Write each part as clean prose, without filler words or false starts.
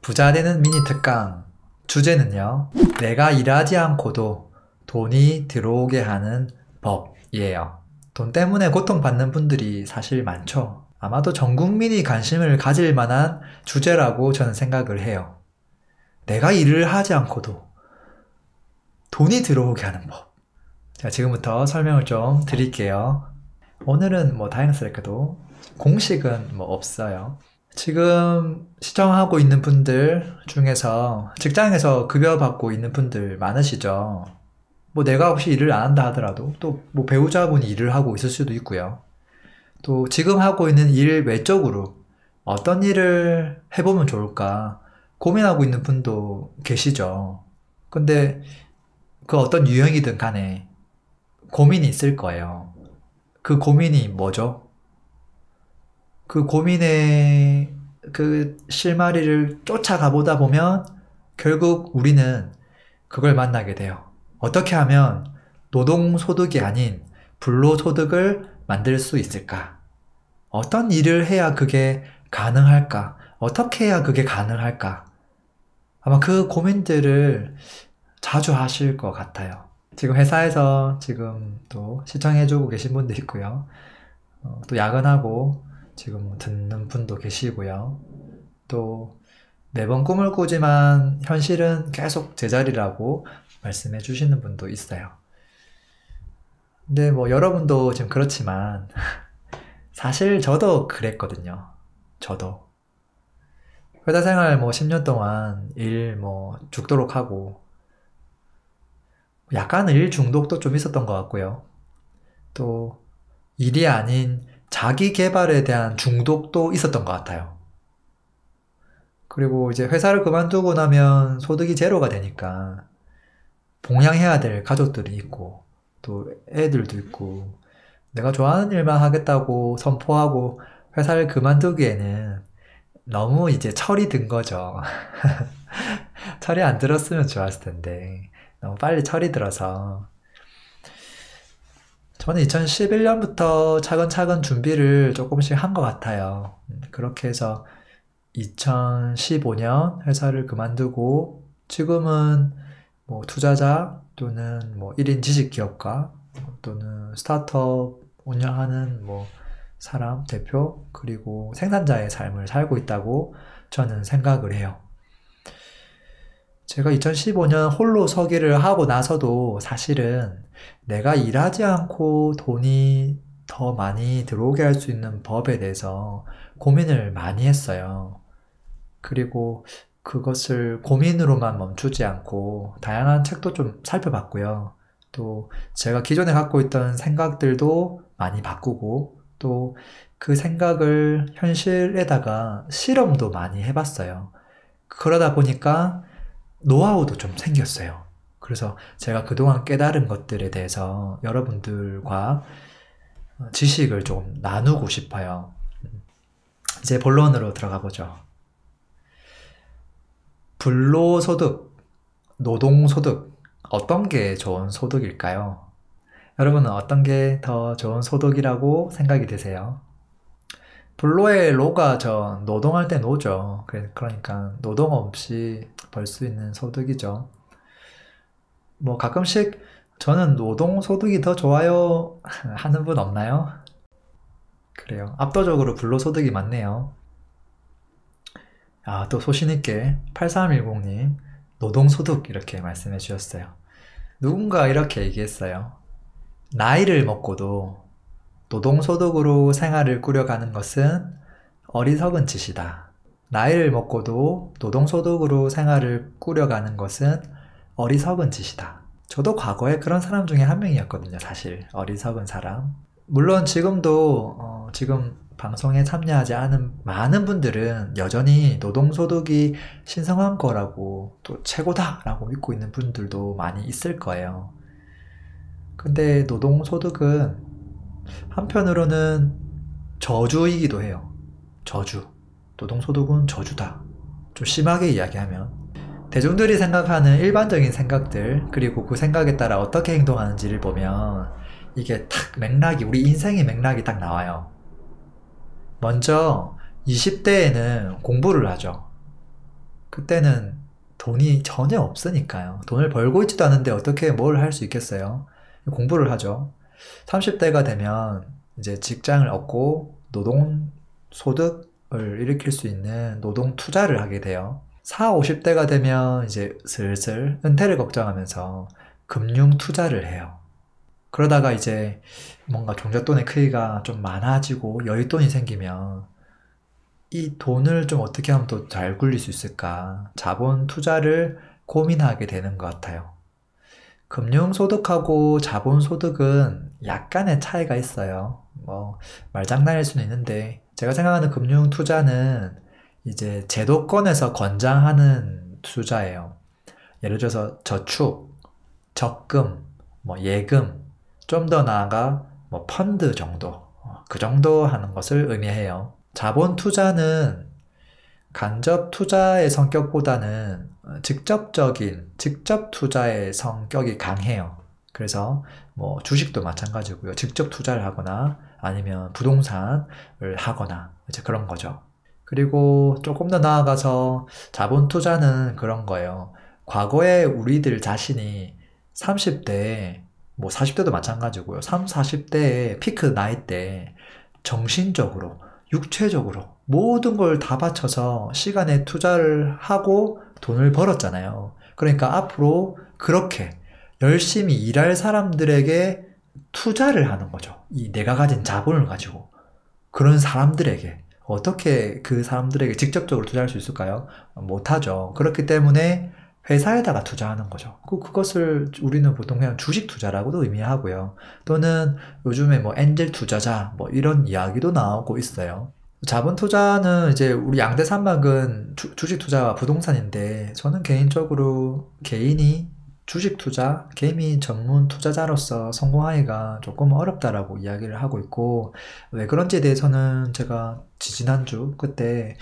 부자 되는 미니 특강. 주제는요, 내가 일하지 않고도 돈이 들어오게 하는 법이에요. 돈 때문에 고통받는 분들이 사실 많죠. 아마도 전 국민이 관심을 가질 만한 주제라고 저는 생각을 해요. 내가 일을 하지 않고도 돈이 들어오게 하는 법. 자, 지금부터 설명을 좀 드릴게요. 오늘은 다행스럽게도 공식은 없어요. 지금 시청하고 있는 분들 중에서 직장에서 급여 받고 있는 분들 많으시죠? 내가 혹시 일을 안 한다 하더라도 또 배우자분이 일을 하고 있을 수도 있고요. 또 지금 하고 있는 일 외적으로 어떤 일을 해보면 좋을까 고민하고 있는 분도 계시죠. 근데 그 어떤 유형이든 간에 고민이 있을 거예요. 그 고민이 뭐죠? 그 고민의 그 실마리를 쫓아가 보다 보면 결국 우리는 그걸 만나게 돼요. 어떻게 하면 노동소득이 아닌 불로소득을 만들 수 있을까? 어떤 일을 해야 그게 가능할까? 어떻게 해야 그게 가능할까? 아마 그 고민들을 자주 하실 것 같아요. 지금 회사에서 지금 또 시청해주고 계신 분도 있고요. 또 야근하고 지금 듣는 분도 계시고요. 또 매번 꿈을 꾸지만 현실은 계속 제자리라고 말씀해 주시는 분도 있어요. 근데 여러분도 지금 그렇지만 사실 저도 그랬거든요. 저도 회사 생활 10년 동안 일 죽도록 하고 약간 일 중독도 좀 있었던 것 같고요. 또 일이 아닌 자기 개발에 대한 중독도 있었던 것 같아요. 그리고 이제 회사를 그만두고 나면 소득이 제로가 되니까 봉양해야 될 가족들이 있고 또 애들도 있고 내가 좋아하는 일만 하겠다고 선포하고 회사를 그만두기에는 너무 이제 철이 든 거죠. 철이 안 들었으면 좋았을 텐데 너무 빨리 철이 들어서 저는 2011년부터 차근차근 준비를 조금씩 한 것 같아요. 그렇게 해서 2015년 회사를 그만두고 지금은 투자자 또는 1인 지식기업가 또는 스타트업 운영하는 사람, 대표 그리고 생산자의 삶을 살고 있다고 저는 생각을 해요. 제가 2015년 홀로 서기를 하고 나서도 사실은 내가 일하지 않고 돈이 더 많이 들어오게 할 수 있는 법에 대해서 고민을 많이 했어요. 그리고 그것을 고민으로만 멈추지 않고 다양한 책도 좀 살펴봤고요. 또 제가 기존에 갖고 있던 생각들도 많이 바꾸고 또 그 생각을 현실에다가 실험도 많이 해봤어요. 그러다 보니까 노하우도 좀 생겼어요. 그래서 제가 그동안 깨달은 것들에 대해서 여러분들과 지식을 좀 나누고 싶어요. 이제 본론으로 들어가 보죠. 불로소득, 노동소득, 어떤 게 좋은 소득일까요? 여러분은 어떤 게 더 좋은 소득이라고 생각이 드세요? 불로의 로가 노동할 때 노죠. 그러니까 노동 없이 벌 수 있는 소득이죠. 가끔씩 저는 노동소득이 더 좋아요 하는 분 없나요? 그래요. 압도적으로 불로소득이 많네요. 또 소신있게 8310님 노동소득 이렇게 말씀해 주셨어요. 누군가 이렇게 얘기했어요. 나이를 먹고도 노동소득으로 생활을 꾸려가는 것은 어리석은 짓이다. 나이를 먹고도 노동소득으로 생활을 꾸려가는 것은 어리석은 짓이다. 저도 과거에 그런 사람 중에 한 명이었거든요. 사실 어리석은 사람. 물론 지금도 지금 방송에 참여하지 않은 많은 분들은 여전히 노동소득이 신성한 거라고 또 최고다라고 믿고 있는 분들도 많이 있을 거예요. 근데 노동소득은 한편으로는 저주이기도 해요. 저주. 노동소득은 저주다. 좀 심하게 이야기하면 대중들이 생각하는 일반적인 생각들 그리고 그 생각에 따라 어떻게 행동하는지를 보면 이게 탁 맥락이 우리 인생의 맥락이 딱 나와요. 먼저 20대에는 공부를 하죠. 그때는 돈이 전혀 없으니까요. 돈을 벌고 있지도 않은데 어떻게 뭘 할 수 있겠어요? 공부를 하죠. 30대가 되면 이제 직장을 얻고 노동 소득을 일으킬 수 있는 노동 투자를 하게 돼요. 40, 50대가 되면 이제 슬슬 은퇴를 걱정하면서 금융 투자를 해요. 그러다가 이제 뭔가 종잣돈의 크기가 좀 많아지고 여윳돈이 생기면 이 돈을 좀 어떻게 하면 더 잘 굴릴 수 있을까? 자본 투자를 고민하게 되는 것 같아요. 금융소득하고 자본소득은 약간의 차이가 있어요. 뭐, 말장난일 수는 있는데, 제가 생각하는 금융투자는 이제 제도권에서 권장하는 투자예요. 예를 들어서 저축, 적금, 뭐 예금, 좀 더 나아가 뭐 펀드 정도, 그 정도 하는 것을 의미해요. 자본 투자는 간접 투자의 성격보다는 직접 투자의 성격이 강해요. 그래서 뭐 주식도 마찬가지고요. 직접 투자를 하거나 아니면 부동산을 하거나 이제 그런 거죠. 그리고 조금 더 나아가서 자본 투자는 그런 거예요. 과거에 우리들 자신이 30대, 뭐 40대도 마찬가지고요. 30, 40대의 피크 나이 때 정신적으로, 육체적으로 모든 걸 다 바쳐서 시간에 투자를 하고 돈을 벌었잖아요. 그러니까 앞으로 그렇게 열심히 일할 사람들에게 투자를 하는 거죠. 이 내가 가진 자본을 가지고. 그런 사람들에게. 어떻게 그 사람들에게 직접적으로 투자할 수 있을까요? 못하죠. 그렇기 때문에 회사에다가 투자하는 거죠. 그것을 우리는 보통 그냥 주식 투자라고도 의미하고요. 또는 요즘에 뭐 엔젤 투자자 뭐 이런 이야기도 나오고 있어요. 자본 투자는 이제 우리 양대 산맥은 주식 투자와 부동산인데 저는 개인적으로 개인이 주식 투자, 개미 전문 투자자로서 성공하기가 조금 어렵다라고 이야기를 하고 있고 왜 그런지에 대해서는 제가 지지난주 그때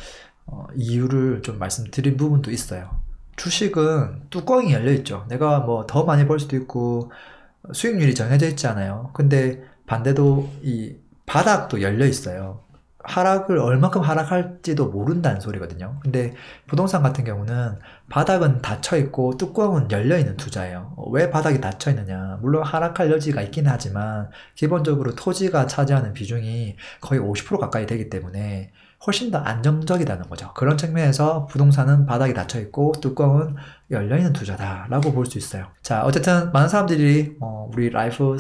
이유를 좀 말씀드린 부분도 있어요. 주식은 뚜껑이 열려있죠. 내가 뭐 더 많이 벌 수도 있고 수익률이 정해져 있잖아요. 근데 반대로 이 바닥도 열려있어요. 하락을 얼마큼 하락할지도 모른다는 소리거든요. 근데 부동산 같은 경우는 바닥은 닫혀있고 뚜껑은 열려있는 투자예요. 왜 바닥이 닫혀있느냐? 물론 하락할 여지가 있긴 하지만 기본적으로 토지가 차지하는 비중이 거의 50% 가까이 되기 때문에 훨씬 더 안정적이라는 거죠. 그런 측면에서 부동산은 바닥이 닫혀있고 뚜껑은 열려있는 투자다라고 볼 수 있어요. 자, 어쨌든 많은 사람들이 우리 라이프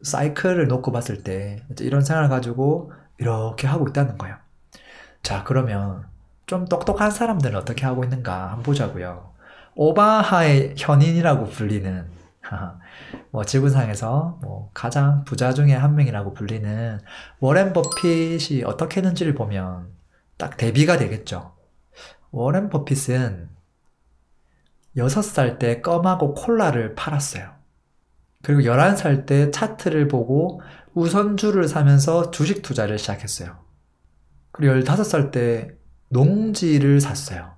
사이클을 놓고 봤을 때 이런 생각을 가지고 이렇게 하고 있다는 거예요. 자, 그러면 좀 똑똑한 사람들은 어떻게 하고 있는가 한번 보자고요. 오마하의 현인이라고 불리는 뭐 지구상에서 뭐 가장 부자 중에 한 명이라고 불리는 워렌 버핏이 어떻게 했는지를 보면 딱 대비가 되겠죠. 워렌 버핏은 6살 때 껌하고 콜라를 팔았어요. 그리고 11살 때 차트를 보고 우선주를 사면서 주식 투자를 시작했어요. 그리고 15살 때 농지를 샀어요.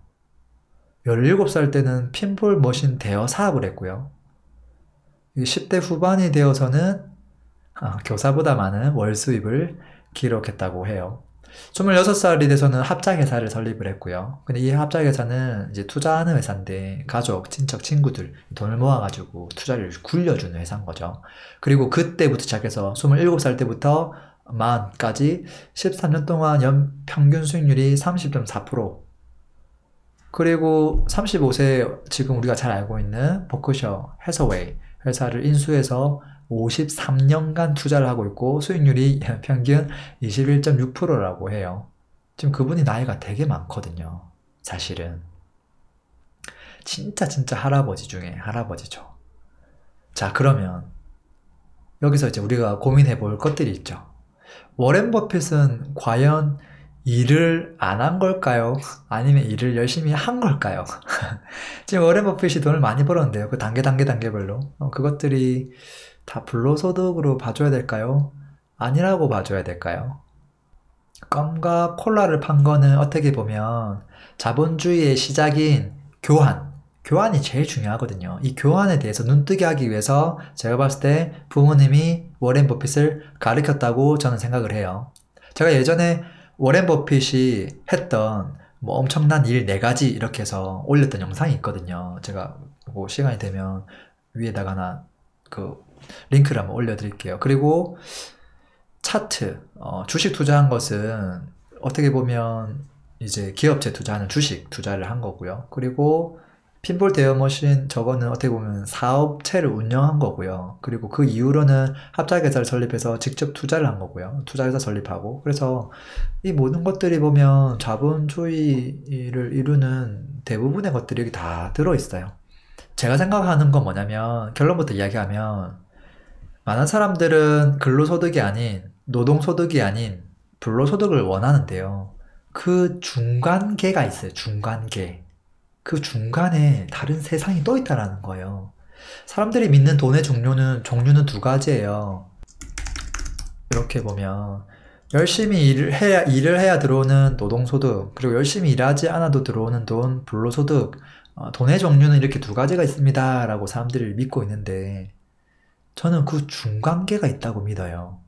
17살 때는 핀볼 머신 대여 사업을 했고요. 10대 후반이 되어서는 교사보다 많은 월 수입을 기록했다고 해요. 26살이 돼서는 합작회사를 설립을 했고요. 근데 이 합작회사는 이제 투자하는 회사인데 가족, 친척, 친구들 돈을 모아가지고 투자를 굴려주는 회사인 거죠. 그리고 그때부터 시작해서 27살 때부터 만까지 13년 동안 연 평균 수익률이 30.4%. 그리고 35세 지금 우리가 잘 알고 있는 버크셔 해서웨이 회사를 인수해서 53년간 투자를 하고 있고 수익률이 평균 21.6%라고 해요. 지금 그분이 나이가 되게 많거든요. 사실은. 진짜 할아버지 중에 할아버지죠. 자, 그러면 여기서 이제 우리가 고민해 볼 것들이 있죠. 워렌 버핏은 과연 일을 안 한 걸까요? 아니면 일을 열심히 한 걸까요? 지금 워렌 버핏이 돈을 많이 벌었는데요. 그 단계별로. 그것들이 다 불로소득으로 봐줘야 될까요? 아니라고 봐줘야 될까요? 껌과 콜라를 판 거는 어떻게 보면 자본주의의 시작인 교환이 제일 중요하거든요. 이 교환에 대해서 눈뜨게 하기 위해서 제가 봤을 때 부모님이 워렌 버핏을 가르쳤다고 저는 생각을 해요. 제가 예전에 워렌 버핏이 했던 뭐 엄청난 일 4가지 이렇게 해서 올렸던 영상이 있거든요. 제가 뭐 시간이 되면 위에다가 하나 그 링크를 한번 올려드릴게요. 그리고 차트, 주식 투자한 것은 어떻게 보면 이제 기업체 투자하는 주식 투자를 한 거고요. 그리고 핀볼 대여머신 저거는 어떻게 보면 사업체를 운영한 거고요. 그리고 그 이후로는 합작회사를 설립해서 직접 투자를 한 거고요. 투자회사 설립하고. 그래서 이 모든 것들이 보면 자본주의를 이루는 대부분의 것들이 여기 다 들어있어요. 제가 생각하는 건 뭐냐면 결론부터 이야기하면 많은 사람들은 근로소득이 아닌 노동소득이 아닌 불로소득을 원하는데요. 그 중간계가 있어요. 중간계. 그 중간에 다른 세상이 또 있다라는 거예요. 사람들이 믿는 돈의 종류는 2가지예요. 이렇게 보면 열심히 일을 해야 들어오는 노동소득, 그리고 열심히 일하지 않아도 들어오는 돈, 불로소득. 돈의 종류는 이렇게 2가지가 있습니다 라고 사람들이 믿고 있는데 저는 그 중간계가 있다고 믿어요.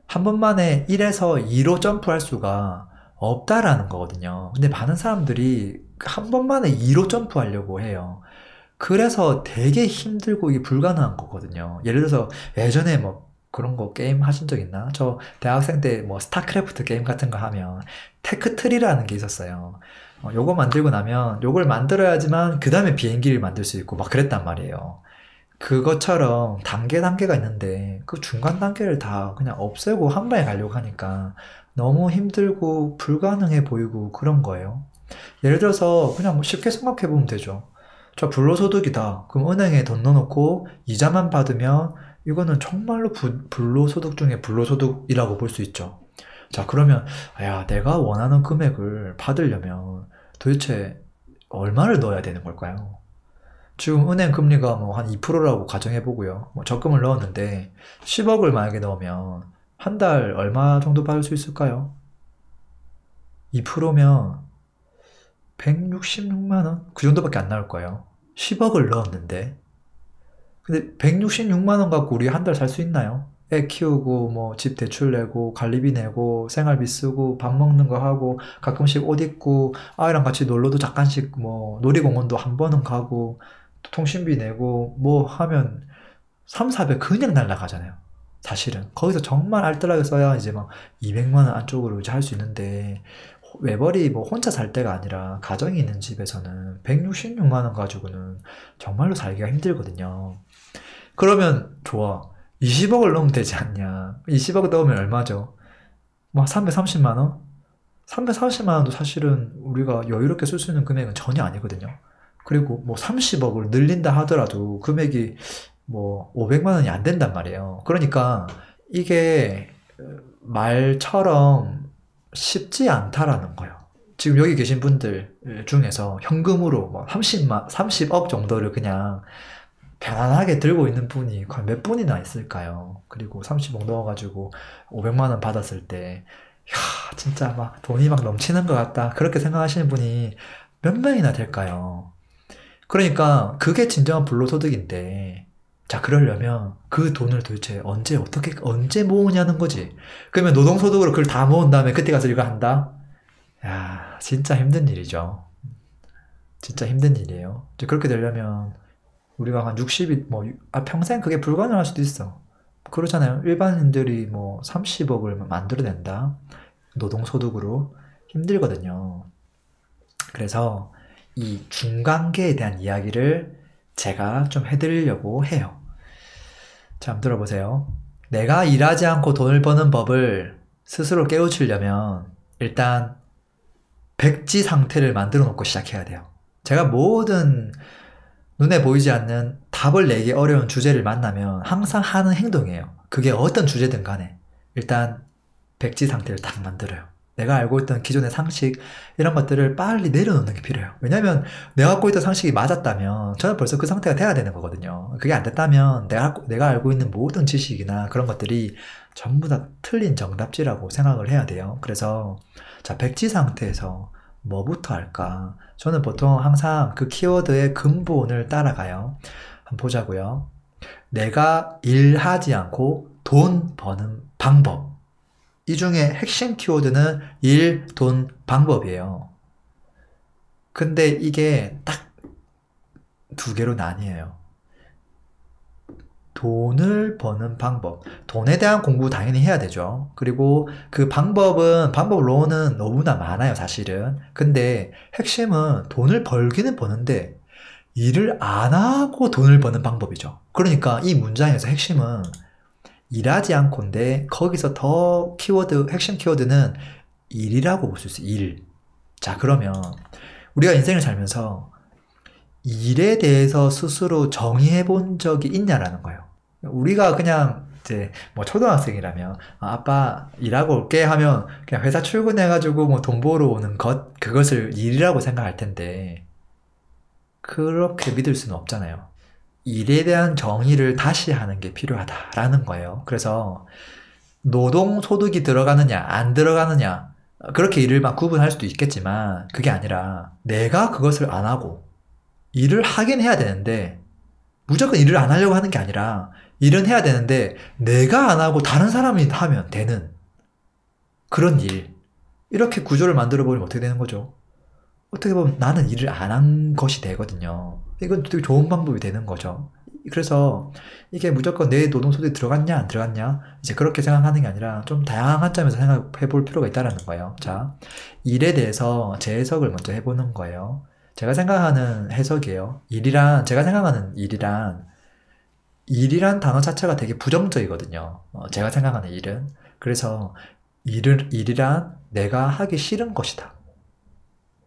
한 번만에 1에서 2로 점프할 수가 없다라는 거거든요. 근데 많은 사람들이 한 번만에 2로 점프하려고 해요. 그래서 되게 힘들고 이게 불가능한 거거든요. 예를 들어서 예전에 뭐 그런 거 게임 하신 적 있나? 저 대학생 때 뭐 스타크래프트 게임 같은 거 하면 테크트리라는 게 있었어요. 요거 만들고 나면 요걸 만들어야지만 그 다음에 비행기를 만들 수 있고 막 그랬단 말이에요. 그것처럼 단계가 있는데 그 중간 단계를 다 그냥 없애고 한 방에 가려고 하니까 너무 힘들고 불가능해 보이고 그런 거예요. 예를 들어서 그냥 뭐 쉽게 생각해 보면 되죠. 저 불로소득이다. 그럼 은행에 돈 넣어놓고 이자만 받으면 이거는 정말로 불로소득 중에 불로소득이라고 볼 수 있죠. 자, 그러면 야, 내가 원하는 금액을 받으려면 도대체 얼마를 넣어야 되는 걸까요? 지금 은행 금리가 뭐 한 2%라고 가정해보고요. 뭐 적금을 넣었는데 10억을 만약에 넣으면 한 달 얼마 정도 받을 수 있을까요? 2%면 166만원? 그 정도밖에 안 나올 거예요. 10억을 넣었는데. 근데 166만원 갖고 우리 한 달 살 수 있나요? 애 키우고 뭐 집 대출 내고 관리비 내고 생활비 쓰고 밥 먹는 거 하고 가끔씩 옷 입고 아이랑 같이 놀러도 잠깐씩 뭐 놀이공원도 한 번은 가고 또 통신비 내고 뭐 하면 3, 400 그냥 날라가잖아요. 사실은 거기서 정말 알뜰하게 써야 이제 막 200만원 안쪽으로 이제 할 수 있는데 외벌이 뭐 혼자 살 때가 아니라 가정이 있는 집에서는 166만원 가지고는 정말로 살기가 힘들거든요. 그러면 좋아. 20억을 넣으면 되지 않냐. 20억 넣으면 얼마죠? 뭐 330만원? 330만원도 사실은 우리가 여유롭게 쓸 수 있는 금액은 전혀 아니거든요. 그리고 뭐 30억을 늘린다 하더라도 금액이 뭐 500만원이 안 된단 말이에요. 그러니까 이게 말처럼 쉽지 않다라는 거예요. 지금 여기 계신 분들 중에서 현금으로 뭐 30억 정도를 그냥 편안하게 들고 있는 분이 과연 몇 분이나 있을까요? 그리고 30억 넣어가지고 500만원 받았을 때, 야, 진짜 막 돈이 막 넘치는 것 같다. 그렇게 생각하시는 분이 몇 명이나 될까요? 그러니까 그게 진정한 불로소득인데, 자, 그러려면 그 돈을 도대체 언제 모으냐는 거지. 그러면 노동소득으로 그걸 다 모은 다음에 그때 가서 이거 한다? 야, 진짜 힘든 일이죠. 진짜 힘든 일이에요. 이제 그렇게 되려면 우리가 한 60이 평생 그게 불가능할 수도 있어. 그러잖아요. 일반인들이 뭐 30억을 만들어낸다. 노동소득으로 힘들거든요. 그래서 이 중간계에 대한 이야기를 제가 좀 해드리려고 해요. 자, 한번 들어보세요. 내가 일하지 않고 돈을 버는 법을 스스로 깨우치려면 일단 백지 상태를 만들어 놓고 시작해야 돼요. 제가 모든 눈에 보이지 않는 답을 내기 어려운 주제를 만나면 항상 하는 행동이에요. 그게 어떤 주제든 간에 일단 백지 상태를 딱 만들어요. 내가 알고 있던 기존의 상식 이런 것들을 빨리 내려놓는 게 필요해요. 왜냐면 내가 갖고 있던 상식이 맞았다면 저는 벌써 그 상태가 돼야 되는 거거든요. 그게 안 됐다면 내가 알고 있는 모든 지식이나 그런 것들이 전부 다 틀린 정답지라고 생각을 해야 돼요. 그래서 자, 백지 상태에서 뭐부터 할까? 저는 보통 항상 그 키워드의 근본을 따라가요. 한번 보자고요. 내가 일하지 않고 돈 버는 방법. 이 중에 핵심 키워드는 일, 돈, 방법이에요. 근데 이게 딱 두 개로 나뉘어요. 돈을 버는 방법. 돈에 대한 공부 당연히 해야 되죠. 그리고 그 방법론은 너무나 많아요, 사실은. 근데 핵심은 돈을 벌기는 버는데 일을 안 하고 돈을 버는 방법이죠. 그러니까 이 문장에서 핵심은 일하지 않고인데 거기서 더 핵심 키워드는 일이라고 볼 수 있어요. 일. 자, 그러면 우리가 인생을 살면서 일에 대해서 스스로 정의해 본 적이 있냐라는 거예요. 우리가 그냥 이제 뭐 초등학생이라면 아빠 일하고 올게 하면 그냥 회사 출근해가지고 뭐 돈 벌어 오는 그것을 일이라고 생각할 텐데 그렇게 믿을 수는 없잖아요. 일에 대한 정의를 다시 하는 게 필요하다라는 거예요. 그래서 노동소득이 들어가느냐 안 들어가느냐 그렇게 일을 막 구분할 수도 있겠지만 그게 아니라 내가 그것을 안 하고 일을 하긴 해야 되는데 무조건 일을 안 하려고 하는 게 아니라 일은 해야 되는데 내가 안 하고 다른 사람이 하면 되는 그런 일. 이렇게 구조를 만들어 버리면 어떻게 되는 거죠? 어떻게 보면 나는 일을 안 한 것이 되거든요. 이건 되게 좋은 방법이 되는 거죠. 그래서 이게 무조건 내 노동소득이 들어갔냐 안 들어갔냐 이제 그렇게 생각하는 게 아니라 좀 다양한 점에서 생각해 볼 필요가 있다는 거예요. 자, 일에 대해서 재해석을 먼저 해보는 거예요. 제가 생각하는 해석이에요. 제가 생각하는 일이란 단어 자체가 되게 부정적이거든요. 제가 생각하는 일은. 그래서 일이란 내가 하기 싫은 것이다.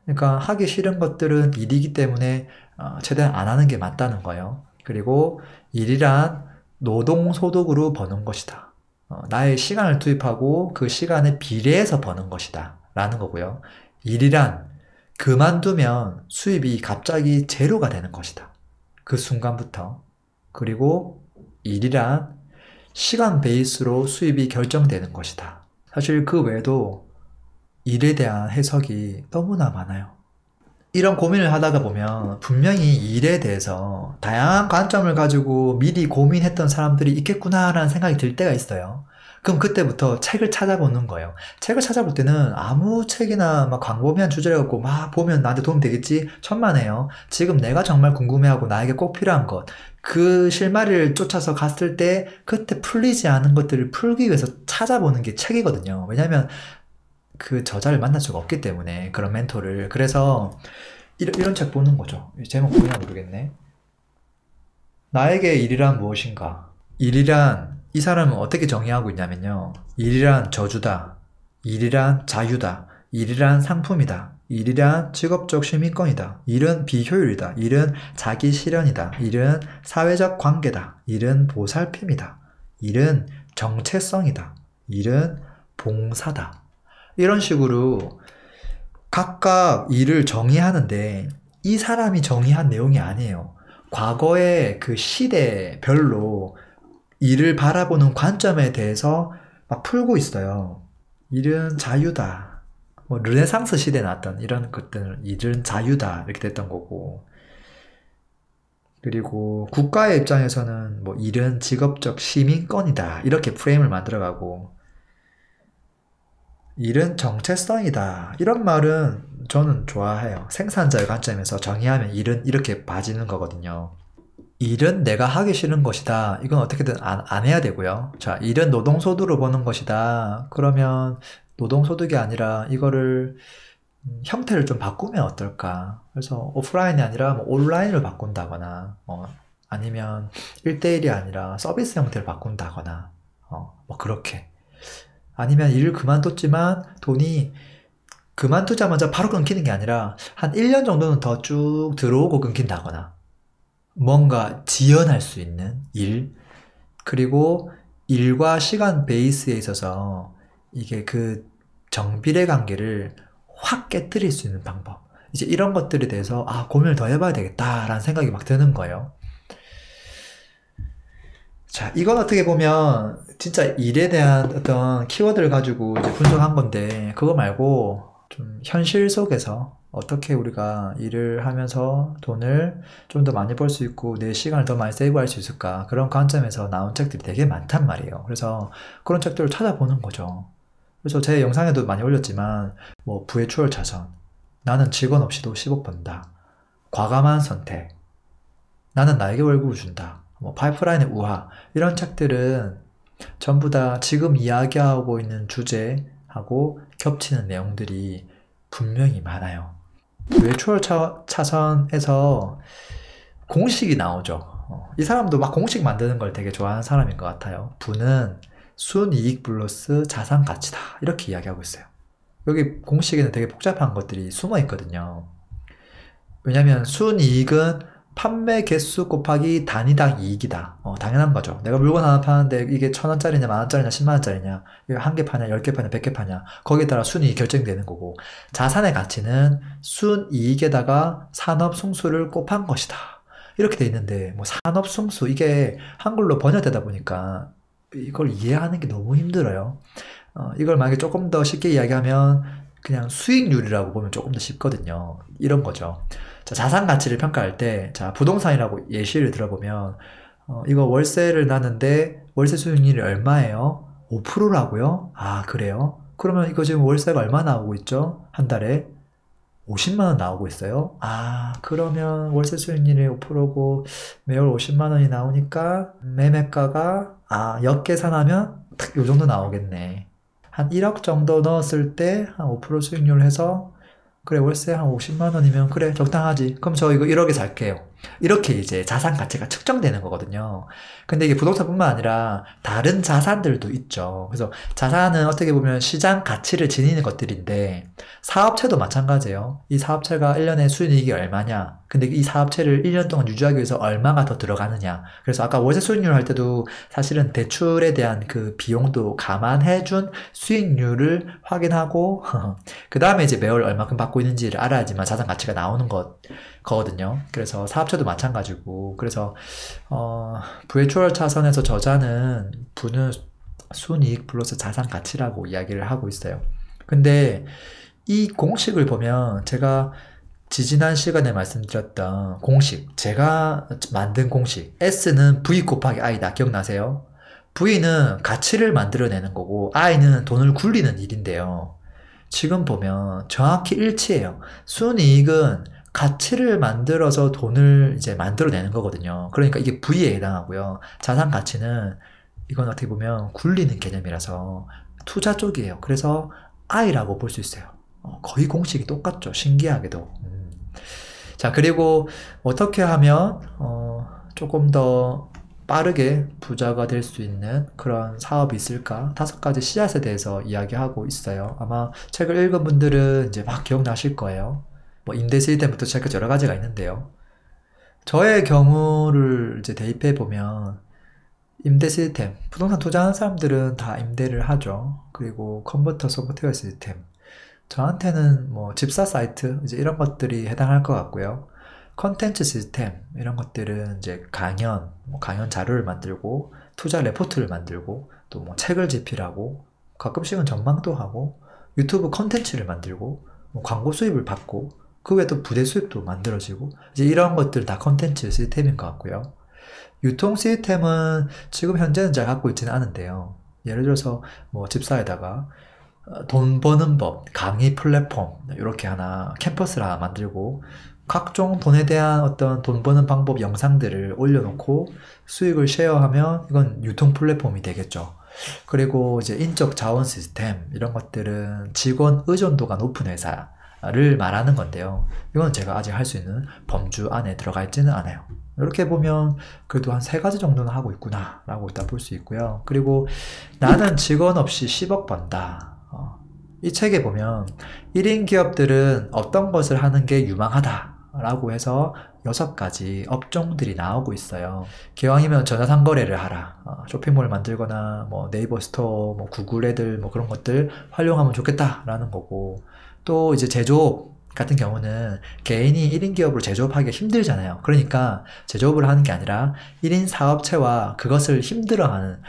그러니까 하기 싫은 것들은 일이기 때문에 최대한 안 하는 게 맞다는 거예요. 그리고 일이란 노동소득으로 버는 것이다. 나의 시간을 투입하고 그 시간에 비례해서 버는 것이다. 라는 거고요. 일이란 그만두면 수입이 갑자기 제로가 되는 것이다. 그 순간부터. 그리고 일이란 시간 베이스로 수입이 결정되는 것이다. 사실 그 외에도 일에 대한 해석이 너무나 많아요. 이런 고민을 하다가 보면 분명히 일에 대해서 다양한 관점을 가지고 미리 고민했던 사람들이 있겠구나라는 생각이 들 때가 있어요. 그럼 그때부터 책을 찾아보는 거예요. 책을 찾아볼 때는 아무 책이나 막 광범위한 주제를 막 보면 나한테 도움 되겠지? 천만에요. 지금 내가 정말 궁금해하고 나에게 꼭 필요한 것, 그 실마리를 쫓아서 갔을 때 그때 풀리지 않은 것들을 풀기 위해서 찾아보는 게 책이거든요. 왜냐면 그 저자를 만날 수가 없기 때문에 그런 멘토를. 그래서 이런 책 보는 거죠. 제목 뭐냐 모르겠네. 나에게 일이란 무엇인가? 일이란 이 사람은 어떻게 정의하고 있냐면요. 일이란 저주다. 일이란 자유다. 일이란 상품이다. 일이란 직업적 시민권이다. 일은 비효율이다. 일은 자기 실현이다. 일은 사회적 관계다. 일은 보살핌이다. 일은 정체성이다. 일은 봉사다. 이런 식으로 각각 일을 정의하는데 이 사람이 정의한 내용이 아니에요. 과거의 그 시대별로 일을 바라보는 관점에 대해서 막 풀고 있어요. 일은 자유다. 뭐 르네상스 시대에 나왔던 이런 것들은 일은 자유다 이렇게 됐던 거고. 그리고 국가의 입장에서는 뭐 일은 직업적 시민권이다 이렇게 프레임을 만들어가고, 일은 정체성이다 이런 말은 저는 좋아해요. 생산자의 관점에서 정의하면 일은 이렇게 봐지는 거거든요. 일은 내가 하기 싫은 것이다. 이건 어떻게든 안 해야 되고요. 자, 일은 노동소득으로 버는 것이다. 그러면 노동소득이 아니라 이거를 형태를 좀 바꾸면 어떨까? 그래서 오프라인이 아니라 뭐 온라인으로 바꾼다거나, 아니면 1대1이 아니라 서비스 형태를 바꾼다거나, 뭐 그렇게. 아니면 일을 그만뒀지만 돈이 그만두자마자 바로 끊기는 게 아니라 한 1년 정도는 더 쭉 들어오고 끊긴다거나, 뭔가 지연할 수 있는 일, 그리고 일과 시간 베이스에 있어서 이게 그 정비례 관계를 확 깨뜨릴 수 있는 방법, 이제 이런 것들에 대해서 고민을 더 해봐야 되겠다라는 생각이 막 드는 거예요. 자, 이건 어떻게 보면 진짜 일에 대한 어떤 키워드를 가지고 이제 분석한 건데, 그거 말고 좀 현실 속에서 어떻게 우리가 일을 하면서 돈을 좀 더 많이 벌 수 있고 내 시간을 더 많이 세이브할 수 있을까, 그런 관점에서 나온 책들이 되게 많단 말이에요. 그래서 그런 책들을 찾아보는 거죠. 그래서 제 영상에도 많이 올렸지만 뭐 부의 추월 자선, 나는 직원 없이도 10억 번다. 과감한 선택. 나는 나에게 월급을 준다. 뭐 파이프라인의 우화. 이런 책들은 전부 다 지금 이야기하고 있는 주제하고 겹치는 내용들이 분명히 많아요. 외출 차선에서 공식이 나오죠. 이 사람도 막 공식 만드는 걸 되게 좋아하는 사람인 것 같아요. 부는 순이익 플러스 자산 가치다. 이렇게 이야기하고 있어요. 여기 공식에는 되게 복잡한 것들이 숨어 있거든요. 왜냐면 순이익은 판매 개수 곱하기 단위당 이익이다. 당연한 거죠. 내가 물건 하나 파는데 이게 1,000원짜리냐, 만원짜리냐, 10만원짜리냐, 이거 한 개 파냐, 10개 파냐, 100개 파냐, 거기에 따라 순이익이 결정되는 거고, 자산의 가치는 순이익에다가 산업승수를 곱한 것이다. 이렇게 돼 있는데, 뭐 산업승수, 이게 한글로 번역되다 보니까 이걸 이해하는 게 너무 힘들어요. 이걸 만약에 조금 더 쉽게 이야기하면 그냥 수익률이라고 보면 조금 더 쉽거든요. 이런 거죠. 자, 자산 가치를 평가할 때, 자, 부동산이라고 예시를 들어보면, 이거 월세를 나는데 월세 수익률이 얼마예요? 5%라고요? 아, 그래요? 그러면 이거 지금 월세가 얼마 나오고 있죠? 한 달에 50만 원 나오고 있어요. 아, 그러면 월세 수익률이 5%고 매월 50만 원이 나오니까 매매가가 역계산하면 딱 요 정도 나오겠네. 한 1억 정도 넣었을 때 한 5% 수익률 해서 그래, 월세 한 50만 원이면 그래, 적당하지. 그럼 저 이거 1억에 살게요. 이렇게 이제 자산 가치가 측정되는 거거든요. 근데 이게 부동산뿐만 아니라 다른 자산들도 있죠. 그래서 자산은 어떻게 보면 시장 가치를 지니는 것들인데, 사업체도 마찬가지예요. 이 사업체가 1년에 수익이 얼마냐. 근데 이 사업체를 1년 동안 유지하기 위해서 얼마가 더 들어가느냐. 그래서 아까 월세 수익률 할 때도 사실은 대출에 대한 그 비용도 감안해준 수익률을 확인하고, 그 다음에 이제 매월 얼마큼 받고 있는지를 알아야지만 자산 가치가 나오는 거거든요. 그래서 사업체도 마찬가지고, 그래서 부의 차선에서 저자는 부는 순이익 플러스 자산 가치라고 이야기를 하고 있어요. 근데 이 공식을 보면 제가 지지난 시간에 말씀드렸던 공식, 제가 만든 공식, S는 V 곱하기 I다. 기억나세요? V는 가치를 만들어내는 거고 I는 돈을 굴리는 일인데요. 지금 보면 정확히 일치해요. 순이익은 가치를 만들어서 돈을 이제 만들어내는 거거든요. 그러니까 이게 V에 해당하고요. 자산 가치는 이건 어떻게 보면 굴리는 개념이라서 투자 쪽이에요. 그래서 I라고 볼 수 있어요. 거의 공식이 똑같죠. 신기하게도. 자, 그리고 어떻게 하면 조금 더 빠르게 부자가 될 수 있는 그런 사업이 있을까? 5가지 씨앗에 대해서 이야기하고 있어요. 아마 책을 읽은 분들은 이제 막 기억나실 거예요. 뭐 임대 시스템부터 시작해서 여러 가지가 있는데요. 저의 경우를 이제 대입해 보면 임대 시스템, 부동산 투자하는 사람들은 다 임대를 하죠. 그리고 컨버터 소프트웨어 시스템, 저한테는 뭐 집사 사이트 이제 이런 것들이 해당할 것 같고요. 컨텐츠 시스템 이런 것들은 이제 강연, 강연 자료를 만들고 투자 레포트를 만들고 또 뭐 책을 집필하고 가끔씩은 전망도 하고 유튜브 컨텐츠를 만들고 뭐 광고 수입을 받고 그 외에 또 부대 수입도 만들어지고 이제 이런 것들 다 컨텐츠 시스템인 것 같고요. 유통 시스템은 지금 현재는 잘 갖고 있지는 않은데요. 예를 들어서 뭐 집사에다가 돈 버는 법, 강의 플랫폼 이렇게 하나 캠퍼스를 하나 만들고 각종 돈에 대한 어떤 돈 버는 방법 영상들을 올려놓고 수익을 쉐어하면 이건 유통 플랫폼이 되겠죠. 그리고 이제 인적 자원 시스템 이런 것들은 직원 의존도가 높은 회사를 말하는 건데요. 이건 제가 아직 할 수 있는 범주 안에 들어가 있지는 않아요. 이렇게 보면 그래도 한 3가지 정도는 하고 있구나 라고 일단 볼 수 있고요. 그리고 나는 직원 없이 10억 번다. 이 책에 보면 1인 기업들은 어떤 것을 하는 게 유망하다 라고 해서 6가지 업종들이 나오고 있어요. 기왕이면 전화상거래를 하라. 쇼핑몰 만들거나 뭐 네이버 스토어, 뭐 구글 애들 뭐 그런 것들 활용하면 좋겠다라는 거고, 또 이제 제조업 같은 경우는 개인이 1인 기업으로 제조업하기가 힘들잖아요. 그러니까 제조업을 하는 게 아니라 1인 사업체와 그것을 힘들어하는,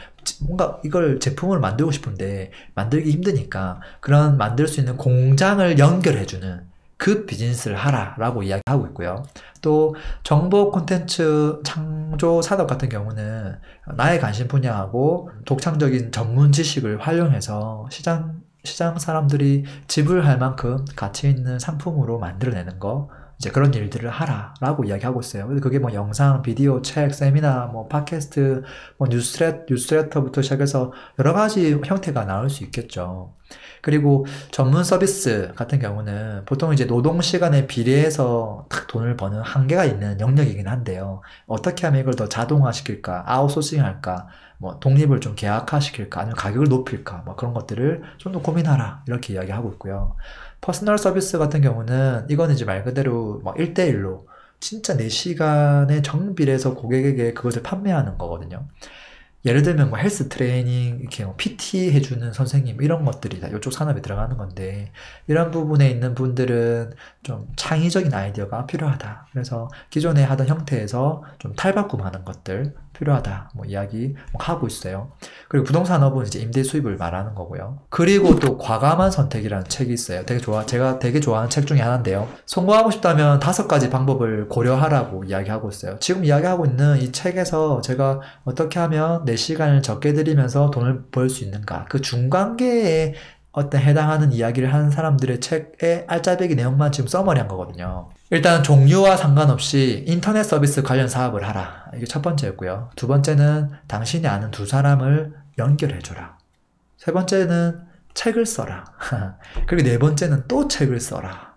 뭔가 이걸 제품을 만들고 싶은데 만들기 힘드니까 그런 만들 수 있는 공장을 연결해주는 그 비즈니스를 하라라고 이야기하고 있고요. 또 정보 콘텐츠 창조 산업 같은 경우는 나의 관심 분야하고 독창적인 전문 지식을 활용해서 시장 시장 사람들이 지불할 만큼 가치 있는 상품으로 만들어내는 거, 이제 그런 일들을 하라라고 이야기하고 있어요. 그래서 그게 뭐 영상, 비디오, 책, 세미나, 뭐 팟캐스트, 뭐 뉴스레터부터 시작해서 여러 가지 형태가 나올 수 있겠죠. 그리고 전문 서비스 같은 경우는 보통 이제 노동 시간에 비례해서 딱 돈을 버는 한계가 있는 영역이긴 한데요. 어떻게 하면 이걸 더 자동화시킬까, 아웃소싱 할까, 뭐 독립을 좀 계약화시킬까, 아니면 가격을 높일까, 뭐 그런 것들을 좀 더 고민하라, 이렇게 이야기하고 있고요. 퍼스널 서비스 같은 경우는 이거는 이제 말 그대로 뭐 1대1로 진짜 내 시간에 정비례해서 고객에게 그것을 판매하는 거거든요. 예를 들면 뭐 헬스 트레이닝, 이렇게 뭐 PT 해주는 선생님, 이런 것들이 다 이쪽 산업에 들어가는 건데, 이런 부분에 있는 분들은 좀 창의적인 아이디어가 필요하다. 그래서 기존에 하던 형태에서 좀 탈바꿈하는 것들 필요하다, 뭐 이야기 하고 있어요. 그리고 부동산업은 이제 임대 수입을 말하는 거고요. 그리고 또 과감한 선택이라는 책이 있어요. 제가 되게 좋아하는 책 중에 하나인데요. 성공하고 싶다면 5가지 방법을 고려하라고 이야기하고 있어요. 지금 이야기하고 있는 이 책에서 제가 어떻게 하면 내 시간을 적게 들이면서 돈을 벌 수 있는가, 그 중간계에 어떤 해당하는 이야기를 하는 사람들의 책의 알짜배기 내용만 지금 써머리한 거거든요. 일단 종류와 상관없이 인터넷 서비스 관련 사업을 하라. 이게 첫 번째였고요. 두 번째는 당신이 아는 2사람을 연결해줘라. 세 번째는 책을 써라. 그리고 네 번째는 또 책을 써라.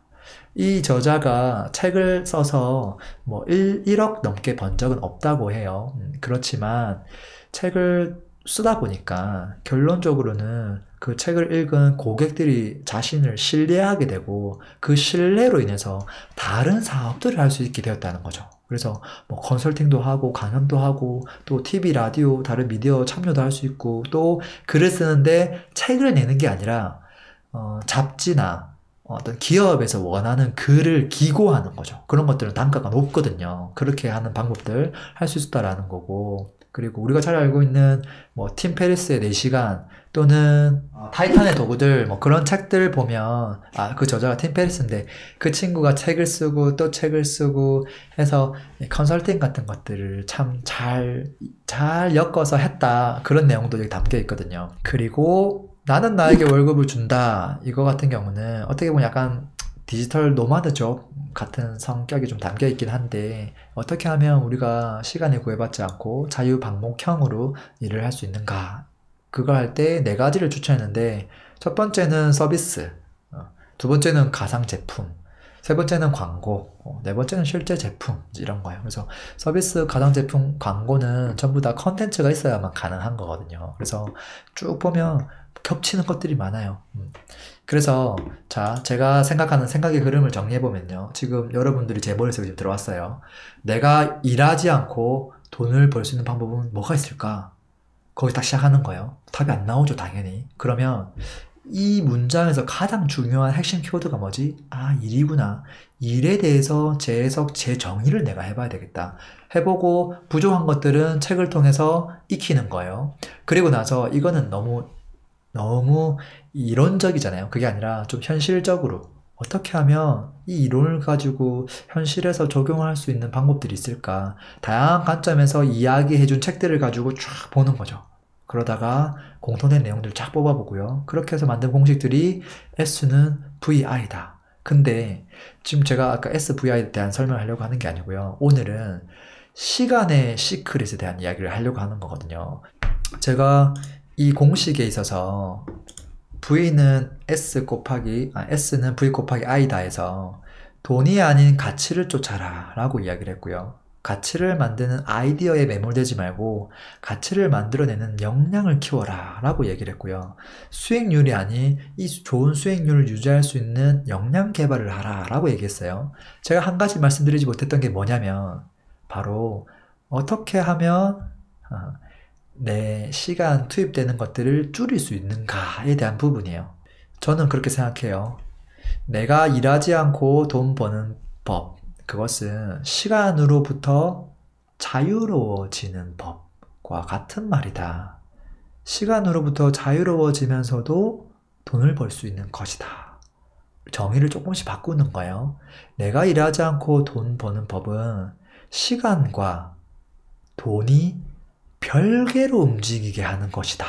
이 저자가 책을 써서 뭐 1억 넘게 번 적은 없다고 해요. 그렇지만 책을 쓰다 보니까 결론적으로는 그 책을 읽은 고객들이 자신을 신뢰하게 되고, 그 신뢰로 인해서 다른 사업들을 할 수 있게 되었다는 거죠. 그래서 뭐 컨설팅도 하고 강연도 하고 또 TV, 라디오, 다른 미디어 참여도 할 수 있고, 또 글을 쓰는데 책을 내는 게 아니라 잡지나 어떤 기업에서 원하는 글을 기고하는 거죠. 그런 것들은 단가가 높거든요. 그렇게 하는 방법들 할 수 있다라는 거고, 그리고 우리가 잘 알고 있는 뭐 팀 페리스의 4시간, 또는 타이탄의 도구들, 뭐 그런 책들 보면 그 저자가 팀 페리스인데, 그 친구가 책을 쓰고 또 책을 쓰고 해서 컨설팅 같은 것들을 참 잘 엮어서 했다, 그런 내용도 여기 담겨 있거든요. 그리고 나는 나에게 월급을 준다, 이거 같은 경우는 어떻게 보면 약간 디지털 노마드 족 같은 성격이 좀 담겨 있긴 한데, 어떻게 하면 우리가 시간을 구애받지 않고 자유방목형으로 일을 할 수 있는가, 그걸 할 때 4가지를 추천했는데, 첫 번째는 서비스, 두 번째는 가상제품, 세 번째는 광고, 네 번째는 실제 제품, 이런 거예요. 그래서 서비스, 가상제품, 광고는 전부 다 컨텐츠가 있어야만 가능한 거거든요. 그래서 쭉 보면 겹치는 것들이 많아요. 그래서 제가 생각하는 생각의 흐름을 정리해보면요, 지금 여러분들이 제 머릿속에 지금 들어왔어요. 내가 일하지 않고 돈을 벌 수 있는 방법은 뭐가 있을까? 거기 딱 시작하는 거예요. 답이 안 나오죠, 당연히. 그러면 이 문장에서 가장 중요한 핵심 키워드가 뭐지? 일이구나. 일에 대해서 재해석, 재정의를 내가 해봐야 되겠다. 해보고 부족한 것들은 책을 통해서 익히는 거예요. 그리고 나서 이거는 너무 이론적이잖아요. 그게 아니라 좀 현실적으로 어떻게 하면 이 이론을 가지고 현실에서 적용할 수 있는 방법들이 있을까? 다양한 관점에서 이야기해준 책들을 가지고 쫙 보는 거죠. 그러다가 공통된 내용들을 쫙 뽑아보고요. 그렇게 해서 만든 공식들이 S는 VI다. 근데 지금 제가 아까 SVI에 대한 설명을 하려고 하는 게 아니고요. 오늘은 시간의 시크릿에 대한 이야기를 하려고 하는 거거든요. 제가 이 공식에 있어서 V는 S는 V 곱하기 I다 해서 돈이 아닌 가치를 쫓아라 라고 이야기를 했고요. 가치를 만드는 아이디어에 매몰되지 말고 가치를 만들어내는 역량을 키워라 라고 얘기를 했고요. 수익률이 아닌 이 좋은 수익률을 유지할 수 있는 역량 개발을 하라 라고 얘기했어요. 제가 한 가지 말씀드리지 못했던 게 뭐냐면, 바로 어떻게 하면 내 시간 투입되는 것들을 줄일 수 있는가에 대한 부분이에요. 저는 그렇게 생각해요. 내가 일하지 않고 돈 버는 법, 그것은 시간으로부터 자유로워지는 법과 같은 말이다. 시간으로부터 자유로워지면서도 돈을 벌 수 있는 것이다. 정의를 조금씩 바꾸는 거예요. 내가 일하지 않고 돈 버는 법은 시간과 돈이 별개로 움직이게 하는 것이다.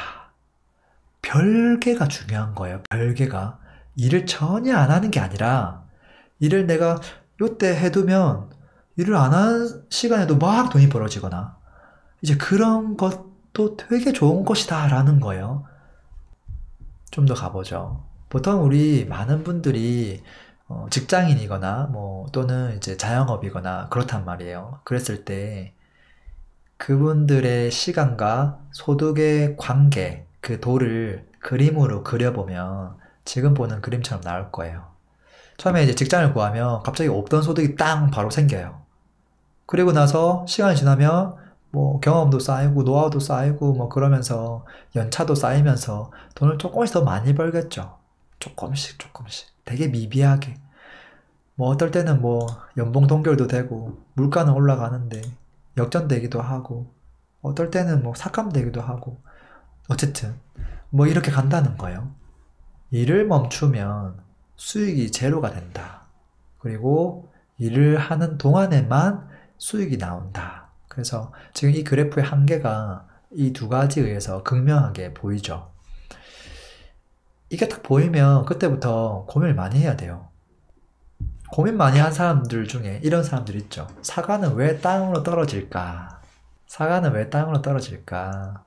별개가 중요한 거예요. 별개가. 일을 전혀 안 하는 게 아니라 일을 내가 요때 해두면 일을 안 한 시간에도 막 돈이 벌어지거나 이제 그런 것도 되게 좋은 것이다 라는 거예요. 좀 더 가보죠. 보통 우리 많은 분들이 직장인이거나 뭐 또는 이제 자영업이거나 그렇단 말이에요. 그랬을 때 그분들의 시간과 소득의 관계, 그 도를 그림으로 그려보면 지금 보는 그림처럼 나올 거예요. 처음에 이제 직장을 구하면 갑자기 없던 소득이 땅 바로 생겨요. 그리고 나서 시간이 지나면 뭐 경험도 쌓이고 노하우도 쌓이고 뭐 그러면서 연차도 쌓이면서 돈을 조금씩 더 많이 벌겠죠. 조금씩 되게 미비하게. 뭐 어떨 때는 뭐 연봉 동결도 되고 물가는 올라가는데 역전되기도 하고 어떨 때는 뭐 삭감되기도 하고 어쨌든 뭐 이렇게 간다는 거예요. 일을 멈추면 수익이 제로가 된다. 그리고 일을 하는 동안에만 수익이 나온다. 그래서 지금 이 그래프의 한계가 이 두 가지에 의해서 극명하게 보이죠. 이게 딱 보이면 그때부터 고민을 많이 해야 돼요. 고민 많이 한 사람들 중에 이런 사람들 있죠. 사과는 왜 땅으로 떨어질까? 사과는 왜 땅으로 떨어질까?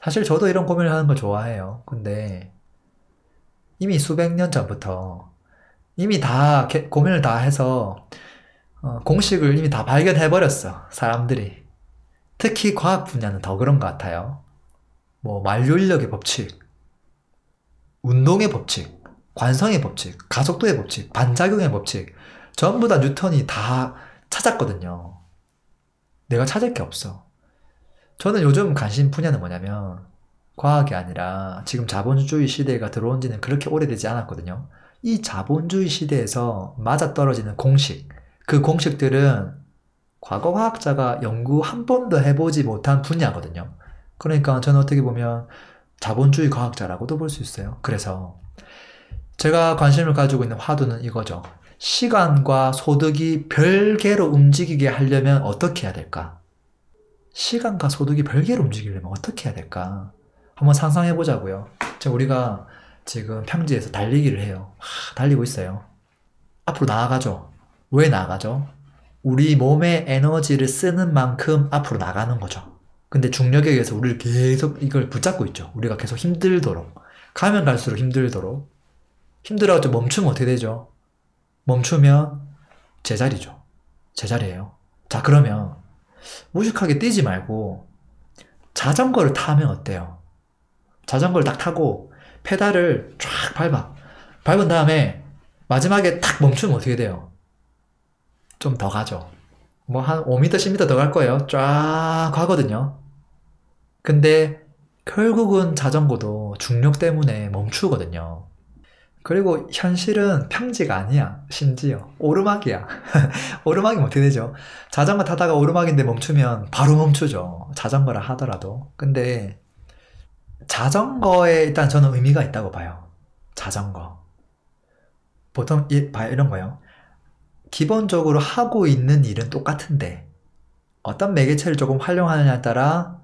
사실 저도 이런 고민을 하는 걸 좋아해요. 근데 이미 수백 년 전부터 이미 다 고민을 다 해서 공식을 이미 다 발견해버렸어. 사람들이. 특히 과학 분야는 더 그런 것 같아요. 뭐 만류인력의 법칙, 운동의 법칙, 관성의 법칙, 가속도의 법칙, 반작용의 법칙 전부 다 뉴턴이 다 찾았거든요. 내가 찾을 게 없어. 저는 요즘 관심 분야는 뭐냐면 과학이 아니라 지금 자본주의 시대가 들어온 지는 그렇게 오래되지 않았거든요. 이 자본주의 시대에서 맞아떨어지는 공식, 그 공식들은 과거 과학자가 연구 한 번도 해보지 못한 분야거든요. 그러니까 저는 어떻게 보면 자본주의 과학자라고도 볼 수 있어요. 그래서 제가 관심을 가지고 있는 화두는 이거죠. 시간과 소득이 별개로 움직이게 하려면 어떻게 해야 될까? 시간과 소득이 별개로 움직이려면 어떻게 해야 될까? 한번 상상해 보자고요. 우리가 지금 평지에서 달리기를 해요. 달리고 있어요. 앞으로 나아가죠. 왜 나아가죠? 우리 몸의 에너지를 쓰는 만큼 앞으로 나가는 거죠. 근데 중력에 의해서 우리를 계속 이걸 붙잡고 있죠. 우리가 계속 힘들도록. 가면 갈수록 힘들도록. 힘들어가지고 멈추면 어떻게 되죠? 멈추면 제자리죠. 제자리예요. 자, 그러면 무식하게 뛰지 말고 자전거를 타면 어때요? 자전거를 딱 타고 페달을 쫙 밟아. 밟은 다음에 마지막에 탁 멈추면 어떻게 돼요? 좀 더 가죠. 뭐 한 5m, 10m 더 갈 거예요. 쫙 가거든요. 근데 결국은 자전거도 중력 때문에 멈추거든요. 그리고 현실은 평지가 아니야. 심지어 오르막이야. 오르막이면 어떻게 되죠? 자전거 타다가 오르막인데 멈추면 바로 멈추죠. 자전거라 하더라도. 근데 자전거에 일단 저는 의미가 있다고 봐요. 자전거. 보통 이런 거예요. 기본적으로 하고 있는 일은 똑같은데 어떤 매개체를 조금 활용하느냐에 따라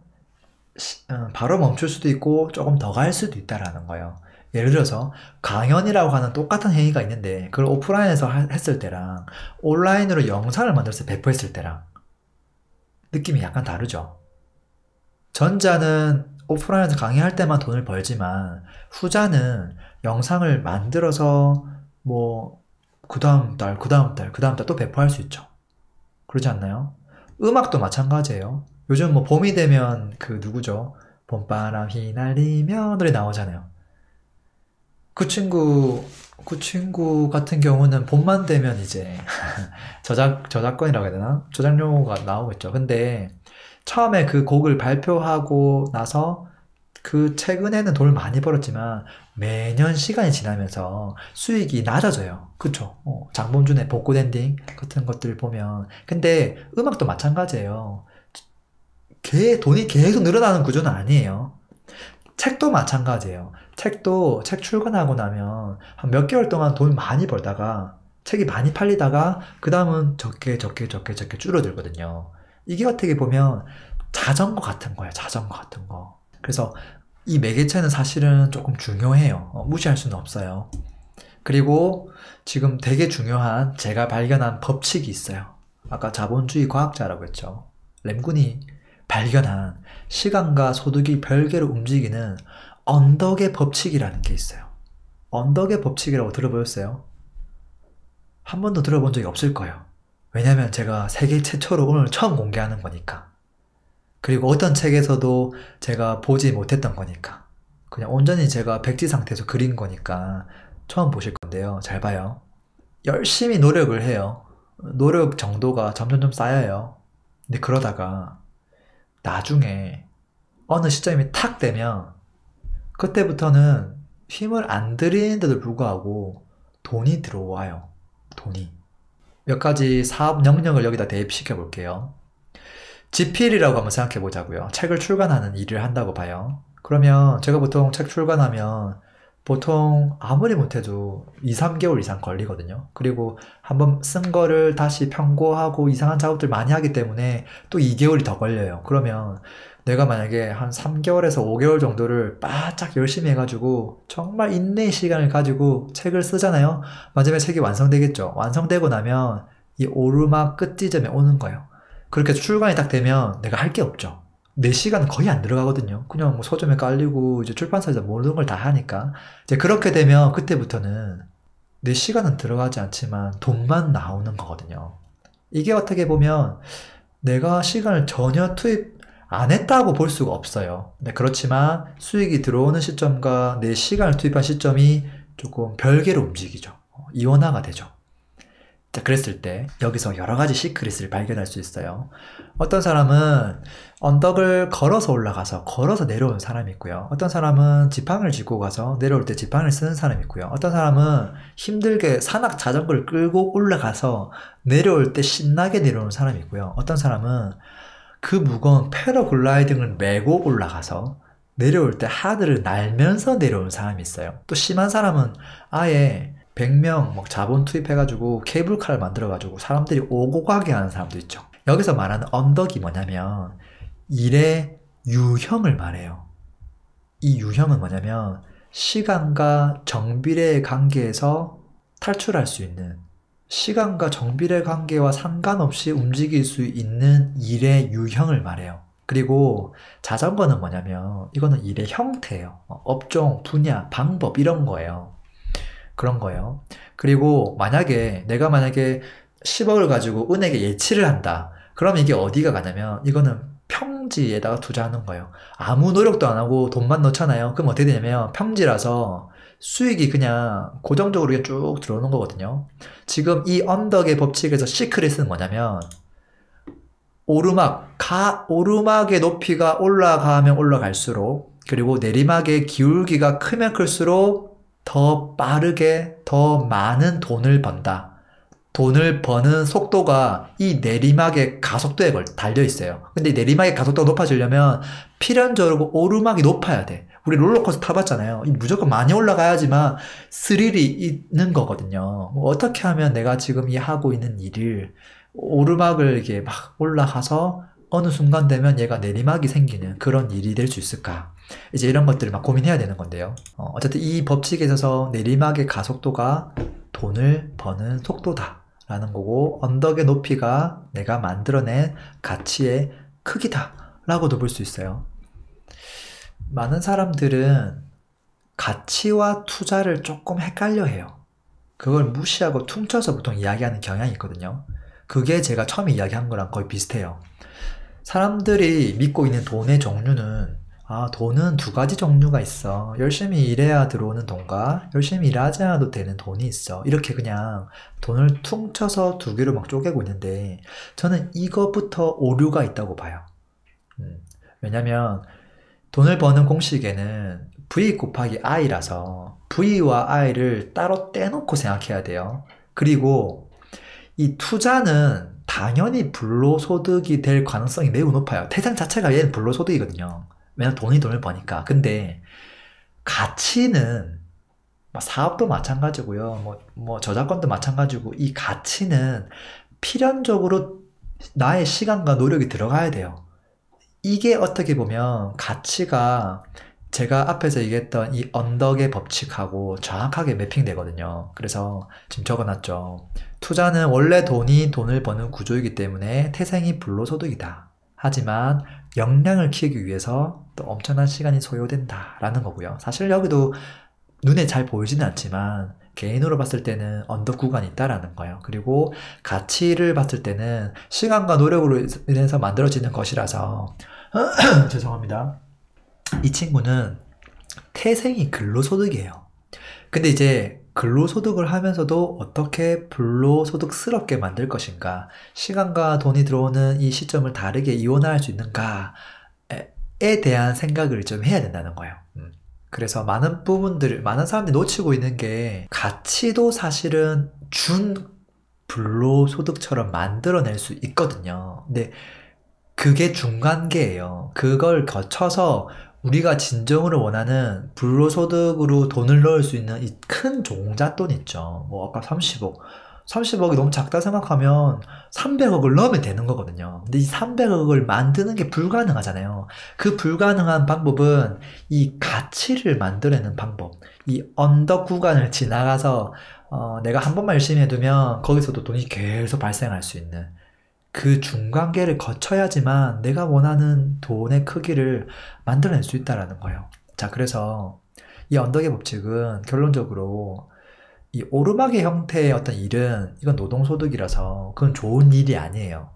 바로 멈출 수도 있고 조금 더 갈 수도 있다라는 거예요. 예를 들어서 강연이라고 하는 똑같은 행위가 있는데 그걸 오프라인에서 했을 때랑 온라인으로 영상을 만들어서 배포했을 때랑 느낌이 약간 다르죠. 전자는 오프라인에서 강의할 때만 돈을 벌지만 후자는 영상을 만들어서 뭐 그 다음 달 또 배포할 수 있죠. 그러지 않나요? 음악도 마찬가지예요. 요즘 뭐 봄이 되면 그 누구죠? 봄바람 휘날리며 노래 나오잖아요. 그 친구 같은 경우는 봄만 되면 이제 저작권이라고 해야 되나? 저작료가 나오겠죠. 근데 처음에 그 곡을 발표하고 나서 그 최근에는 돈을 많이 벌었지만 매년 시간이 지나면서 수익이 낮아져요. 그쵸? 장범준의 벚꽃 엔딩 같은 것들 보면. 근데 음악도 마찬가지예요. 돈이 계속 늘어나는 구조는 아니에요. 책도 마찬가지예요. 책도 책 출간하고 나면 한 몇 개월 동안 돈 많이 벌다가 책이 많이 팔리다가 그 다음은 적게 줄어들거든요. 이게 어떻게 보면 자전거 같은 거예요. 자전거 같은 거. 그래서 이 매개체는 사실은 조금 중요해요. 무시할 수는 없어요. 그리고 지금 되게 중요한 제가 발견한 법칙이 있어요. 아까 자본주의 과학자라고 했죠. 램군이 발견한 시간과 소득이 별개로 움직이는 언덕의 법칙이라는 게 있어요. 언덕의 법칙이라고 들어보셨어요? 한 번도 들어본 적이 없을 거예요. 왜냐면 제가 세계 최초로 오늘 처음 공개하는 거니까. 그리고 어떤 책에서도 제가 보지 못했던 거니까. 그냥 온전히 제가 백지 상태에서 그린 거니까 처음 보실 건데요. 잘 봐요. 열심히 노력을 해요. 노력 정도가 점점점 쌓여요. 근데 그러다가 나중에 어느 시점이 탁 되면 그때부터는 힘을 안 들이는데도 불구하고 돈이 들어와요. 돈이. 몇 가지 사업 영역을 여기다 대입시켜 볼게요. 집필이라고 한번 생각해 보자고요. 책을 출간하는 일을 한다고 봐요. 그러면 제가 보통 책 출간하면 보통 아무리 못해도 2, 3개월 이상 걸리거든요. 그리고 한번 쓴 거를 다시 편고하고 이상한 작업들 많이 하기 때문에 또 2개월이 더 걸려요. 그러면 내가 만약에 한 3개월에서 5개월 정도를 바짝 열심히 해가지고 정말 인내의 시간을 가지고 책을 쓰잖아요. 마지막에 책이 완성되겠죠. 완성되고 나면 이 오르막 끝지점에 오는 거예요. 그렇게 출간이 딱 되면 내가 할 게 없죠. 내 시간은 거의 안 들어가거든요. 그냥 뭐 서점에 깔리고 이제 출판사에서 모든 걸 다 하니까 이제 그렇게 되면 그때부터는 내 시간은 들어가지 않지만 돈만 나오는 거거든요. 이게 어떻게 보면 내가 시간을 전혀 투입 안 했다고 볼 수가 없어요. 네, 그렇지만 수익이 들어오는 시점과 내 시간을 투입한 시점이 조금 별개로 움직이죠. 이원화가 되죠. 자, 그랬을 때 여기서 여러 가지 시크릿을 발견할 수 있어요. 어떤 사람은 언덕을 걸어서 올라가서 걸어서 내려오는 사람이 있고요. 어떤 사람은 지팡이를 짚고 가서 내려올 때 지팡이를 쓰는 사람이 있고요. 어떤 사람은 힘들게 산악 자전거를 끌고 올라가서 내려올 때 신나게 내려오는 사람이 있고요. 어떤 사람은 그 무거운 패러글라이딩을 메고 올라가서 내려올 때 하늘을 날면서 내려오는 사람이 있어요. 또 심한 사람은 아예 100명 막 자본 투입해가지고 케이블카를 만들어가지고 사람들이 오고 가게 하는 사람도 있죠. 여기서 말하는 언덕이 뭐냐면 일의 유형을 말해요. 이 유형은 뭐냐면 시간과 정비례의 관계에서 탈출할 수 있는, 시간과 정비례 관계와 상관없이 움직일 수 있는 일의 유형을 말해요. 그리고 자전거는 뭐냐면 이거는 일의 형태예요. 업종, 분야, 방법 이런 거예요. 그런 거예요. 그리고 내가 만약에 10억을 가지고 은행에 예치를 한다. 그럼 이게 어디가 가냐면 이거는 평지에다가 투자하는 거예요. 아무 노력도 안 하고 돈만 넣잖아요. 그럼 어떻게 되냐면 평지라서 수익이 그냥 고정적으로 그냥 쭉 들어오는 거거든요. 지금 이 언덕의 법칙에서 시크릿은 뭐냐면 오르막의 높이가 올라가면 올라갈수록, 그리고 내리막의 기울기가 크면 클수록 더 빠르게 더 많은 돈을 번다. 돈을 버는 속도가 이 내리막의 가속도에 달려 있어요. 근데 이 내리막의 가속도가 높아지려면 필연적으로 오르막이 높아야 돼. 우리 롤러코스터 타봤잖아요. 무조건 많이 올라가야지만 스릴이 있는 거거든요. 어떻게 하면 내가 지금 하고 있는 일을 오르막을 이게 막 올라가서 어느 순간 되면 얘가 내리막이 생기는 그런 일이 될 수 있을까? 이제 이런 것들을 막 고민해야 되는 건데요. 어쨌든 이 법칙에 있어서 내리막의 가속도가 돈을 버는 속도다 라는 거고, 언덕의 높이가 내가 만들어낸 가치의 크기다 라고도 볼 수 있어요. 많은 사람들은 가치와 투자를 조금 헷갈려 해요. 그걸 무시하고 퉁쳐서 보통 이야기하는 경향이 있거든요. 그게 제가 처음에 이야기한 거랑 거의 비슷해요. 사람들이 믿고 있는 돈의 종류는, 돈은 두 가지 종류가 있어. 열심히 일해야 들어오는 돈과 열심히 일하지 않아도 되는 돈이 있어. 이렇게 그냥 돈을 퉁쳐서 두 개로 막 쪼개고 있는데, 저는 이것부터 오류가 있다고 봐요. 왜냐면 돈을 버는 공식에는 V 곱하기 I라서 V와 I를 따로 떼놓고 생각해야 돼요. 그리고 이 투자는 당연히 불로소득이 될 가능성이 매우 높아요. 태생 자체가 얘는 불로소득이거든요. 왜냐면 돈을 버니까. 근데 가치는 사업도 마찬가지고요. 저작권도 마찬가지고, 이 가치는 필연적으로 나의 시간과 노력이 들어가야 돼요. 이게 어떻게 보면 가치가 제가 앞에서 얘기했던 이 언덕의 법칙하고 정확하게 매핑되거든요. 그래서 지금 적어놨죠. 투자는 원래 돈을 버는 구조이기 때문에 태생이 불로소득이다. 하지만 역량을 키우기 위해서 또 엄청난 시간이 소요된다라는 거고요. 사실 여기도 눈에 잘 보이지는 않지만 개인으로 봤을 때는 언덕 구간이 있다라는 거예요. 그리고 가치를 봤을 때는 시간과 노력으로 인해서 만들어지는 것이라서 죄송합니다. 이 친구는 태생이 근로소득이에요. 근데 이제 근로소득을 하면서도 어떻게 불로소득스럽게 만들 것인가, 시간과 돈이 들어오는 이 시점을 다르게 이원화할 수 있는가에 대한 생각을 좀 해야 된다는 거예요. 그래서 많은 사람들이 놓치고 있는 게, 가치도 사실은 준 불로소득처럼 만들어낼 수 있거든요. 근데 그게 중간계예요. 그걸 거쳐서 우리가 진정으로 원하는 불로소득으로 돈을 넣을 수 있는 이 큰 종잣돈 있죠. 뭐 아까 30억이 너무 작다 생각하면 300억을 넣으면 되는 거거든요. 근데 이 300억을 만드는 게 불가능하잖아요. 그 불가능한 방법은 이 가치를 만들어내는 방법. 이 언덕 구간을 지나가서 내가 한 번만 열심히 해두면 거기서도 돈이 계속 발생할 수 있는 그 중간계를 거쳐야지만 내가 원하는 돈의 크기를 만들어낼 수 있다는 거예요. 자, 그래서 이 언덕의 법칙은 결론적으로 이 오르막의 형태의 어떤 일은, 이건 노동소득이라서 그건 좋은 일이 아니에요.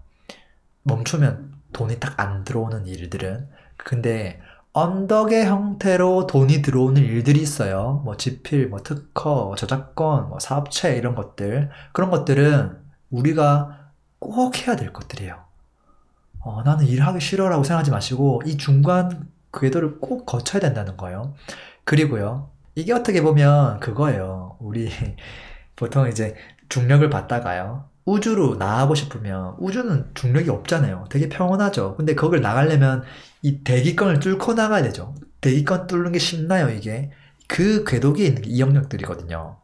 멈추면 돈이 딱 안 들어오는 일들은. 근데 언덕의 형태로 돈이 들어오는 일들이 있어요. 뭐 지필, 뭐 특허, 저작권, 뭐 사업체 이런 것들. 그런 것들은 우리가 꼭 해야 될 것들이에요. 나는 일하기 싫어라고 생각하지 마시고 이 중간 궤도를 꼭 거쳐야 된다는 거예요. 그리고요, 이게 어떻게 보면 그거예요. 우리 보통 이제 중력을 받다가요, 우주로 나가고 싶으면, 우주는 중력이 없잖아요. 되게 평온하죠. 근데 거길 나가려면 이 대기권을 뚫고 나가야 되죠. 대기권 뚫는 게 쉽나요, 이게? 그 궤도기에 있는 게 이 영역들이거든요.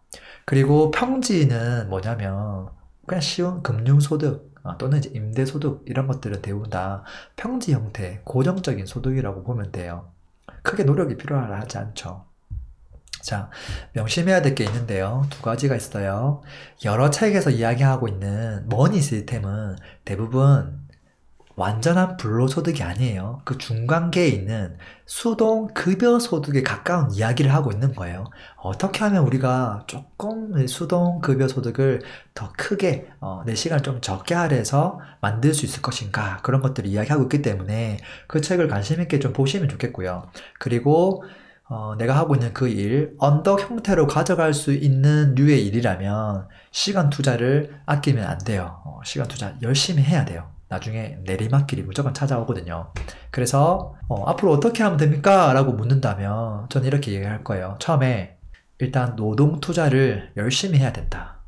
그리고 평지는 뭐냐면 그냥 쉬운 금융소득 또는 이제 임대소득, 이런 것들은 대부분 다 평지 형태, 고정적인 소득이라고 보면 돼요. 크게 노력이 필요하지 않죠. 자, 명심해야 될 게 있는데요. 두 가지가 있어요. 여러 책에서 이야기하고 있는 머니 시스템은 대부분 완전한 불로소득이 아니에요. 그 중간계에 있는 수동 급여 소득에 가까운 이야기를 하고 있는 거예요. 어떻게 하면 우리가 조금 수동 급여 소득을 더 크게, 내 시간을 좀 적게 할애해서 만들 수 있을 것인가, 그런 것들을 이야기하고 있기 때문에 그 책을 관심 있게 좀 보시면 좋겠고요. 그리고 내가 하고 있는 그 일, 언덕 형태로 가져갈 수 있는 류의 일이라면 시간 투자를 아끼면 안 돼요. 시간 투자 열심히 해야 돼요. 나중에 내리막길이 무조건 찾아오거든요. 그래서 앞으로 어떻게 하면 됩니까? 라고 묻는다면 저는 이렇게 얘기할 거예요. 처음에 일단 노동 투자를 열심히 해야 된다.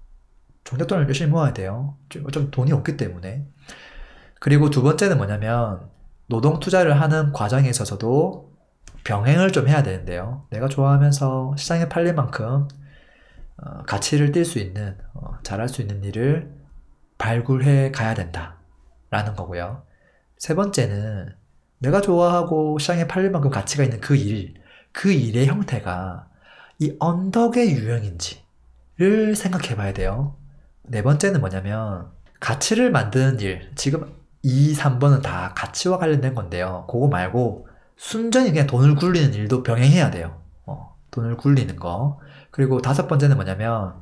종잣돈을 열심히 모아야 돼요. 좀 돈이 없기 때문에. 그리고 두 번째는 뭐냐면, 노동 투자를 하는 과정에 있어서도 병행을 좀 해야 되는데요. 내가 좋아하면서 시장에 팔릴 만큼 가치를 띌 수 있는, 잘할 수 있는 일을 발굴해 가야 된다 라는 거고요. 세 번째는 내가 좋아하고 시장에 팔릴 만큼 가치가 있는 그 일의 형태가 이 언덕의 유형인지를 생각해 봐야 돼요. 네 번째는 뭐냐면, 가치를 만드는 일, 지금 2, 3번은 다 가치와 관련된 건데요. 그거 말고 순전히 그냥 돈을 굴리는 일도 병행해야 돼요. 돈을 굴리는 거. 그리고 다섯 번째는 뭐냐면,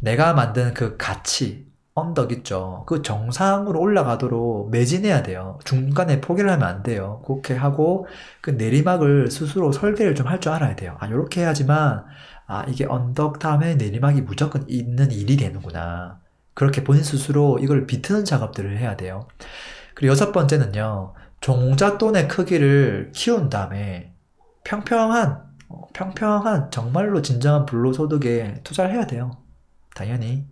내가 만든 그 가치, 언덕 있죠. 그 정상으로 올라가도록 매진해야 돼요. 중간에 포기를 하면 안 돼요. 그렇게 하고 그 내리막을 스스로 설계를 좀 할 줄 알아야 돼요. 요렇게 해야지만 이게 언덕 다음에 내리막이 무조건 있는 일이 되는구나. 그렇게 본인 스스로 이걸 비트는 작업들을 해야 돼요. 그리고 여섯 번째는요, 종잣돈의 크기를 키운 다음에 평평한 정말로 진정한 불로소득에 투자를 해야 돼요. 당연히.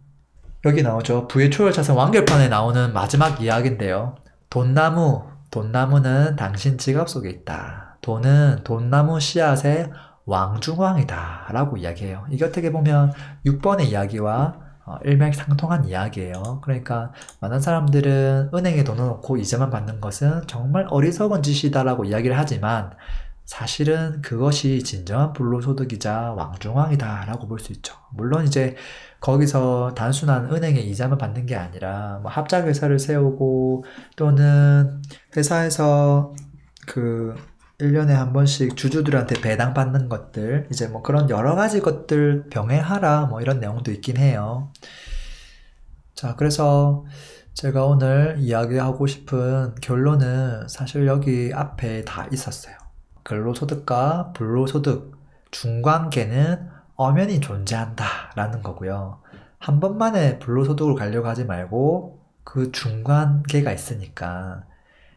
여기 나오죠. 부의 초월차선 완결판에 나오는 마지막 이야기인데요. 돈나무는 당신 지갑 속에 있다. 돈은 돈나무 씨앗의 왕중왕이다 라고 이야기해요. 이게 어떻게 보면 6번의 이야기와 일맥상통한 이야기예요. 그러니까 많은 사람들은 은행에 돈을 넣고 이자만 받는 것은 정말 어리석은 짓이다 라고 이야기를 하지만, 사실은 그것이 진정한 불로소득이자 왕중왕이다라고 볼 수 있죠. 물론 이제 거기서 단순한 은행의 이자만 받는 게 아니라 뭐 합작회사를 세우고 또는 회사에서 그 1년에 한 번씩 주주들한테 배당받는 것들, 이제 뭐 그런 여러 가지 것들 병행하라 뭐 이런 내용도 있긴 해요. 자, 그래서 제가 오늘 이야기하고 싶은 결론은 사실 여기 앞에 다 있었어요. 근로소득과 불로소득, 중간계는 엄연히 존재한다 라는 거고요. 한 번만에 불로소득을 가려고 하지 말고 그 중간계가 있으니까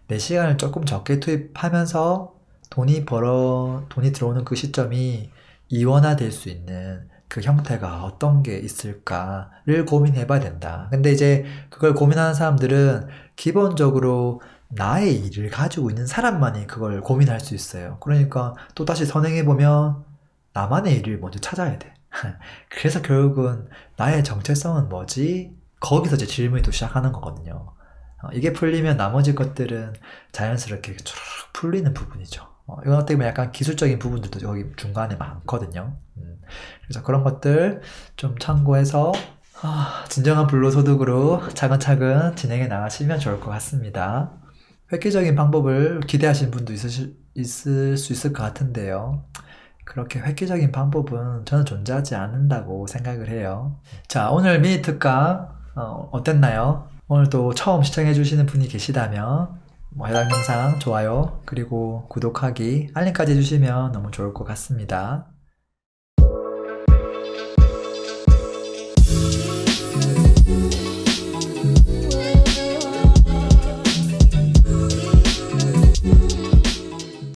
내 시간을 조금 적게 투입하면서 돈이 들어오는 그 시점이 이원화될 수 있는 그 형태가 어떤 게 있을까를 고민해 봐야 된다. 근데 이제 그걸 고민하는 사람들은 기본적으로 나의 일을 가지고 있는 사람만이 그걸 고민할 수 있어요. 그러니까 또다시 선행해보면 나만의 일을 먼저 찾아야 돼. 그래서 결국은 나의 정체성은 뭐지? 거기서 이제 질문이 또 시작하는 거거든요. 이게 풀리면 나머지 것들은 자연스럽게 쭉 풀리는 부분이죠. 이건 어떻게 보면 약간 기술적인 부분들도 여기 중간에 많거든요. 그래서 그런 것들 좀 참고해서 진정한 불로소득으로 차근차근 진행해 나가시면 좋을 것 같습니다. 획기적인 방법을 기대하시는 분도 있을 수 있을 것 같은데요. 그렇게 획기적인 방법은 저는 존재하지 않는다고 생각을 해요. 자, 오늘 미니 특강 어땠나요? 오늘도 처음 시청해주시는 분이 계시다면 해당 영상 좋아요 그리고 구독하기 알림까지 해주시면 너무 좋을 것 같습니다.